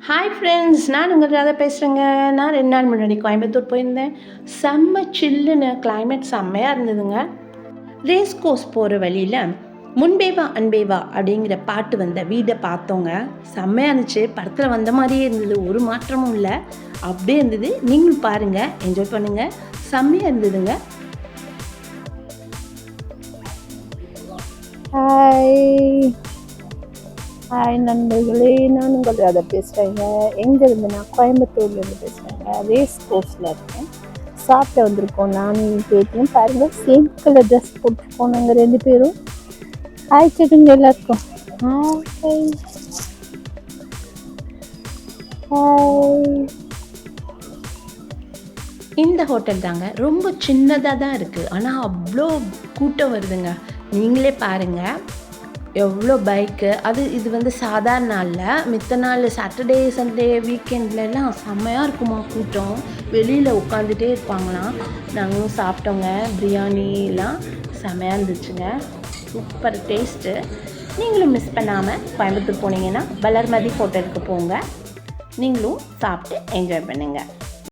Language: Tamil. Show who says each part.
Speaker 1: ஹாய் ஃப்ரெண்ட்ஸ், நான் உங்கள் ராதா பேசுகிறேங்க. நான் 2 நாள் முன்னாடி கோயம்புத்தூர் போயிருந்தேன். செம்ம சில்லுன்னு கிளைமேட் செம்மையாக இருந்ததுங்க. ரேஸ் கோர்ஸ் போகிற வழியில் முன்பே வா அன்பே வா அப்படிங்கிற பாட்டு வந்த வீடை பார்த்தோங்க. செம்மையாக இருந்துச்சு. படத்தில் வந்த மாதிரியே இருந்தது, ஒரு மாற்றமும் இல்லை, அப்படியே இருந்தது. நீங்களும் பாருங்கள், என்ஜாய் பண்ணுங்கள். செம்மையாக இருந்ததுங்க.
Speaker 2: ஹாய் நண்பர்களே, நான் உங்கள் ராதா பேசுகிறேங்க. எங்கேருந்து? நான் கோயம்புத்தூர்லேருந்து பேசுகிறேங்க. ரேஸ் கோர்ஸில் இருக்கேன். சாப்பிட்ட வந்திருக்கோம். நானும் பேட்டியும் பாருங்கள், சேம் கலர் ட்ரெஸ் போட்டுருக்கோம் நாங்கள் 2 பேரும். ஹாய் சொல்லுங்க எல்லாருக்கும். Hi hi.
Speaker 1: இந்த ஹோட்டல் தாங்க, ரொம்ப சின்னதாக தான் இருக்குது, ஆனால் அவ்வளோ கூட்டம் வருதுங்க. நீங்களே பாருங்கள் எவ்வளோ பைக்கு. இது வந்து சாதாரண நாளில், மித்த நாள் சாட்டர்டே சண்டே வீக்கெண்ட்லலாம் செம்மையாக இருக்குமா கூட்டம். வெளியில் உட்காந்துட்டே இருப்பாங்களாம். நாங்களும் சாப்பிட்டோங்க. பிரியாணிலாம் செம்மையாக இருந்துச்சுங்க. Super taste. நீங்களும் மிஸ் பண்ணாமல் கோயம்புத்தூர் போனீங்கன்னா வளர்மதி ஹோட்டலுக்கு போங்க. நீங்களும் சாப்பிட்டு என்ஜாய் பண்ணுங்கள்.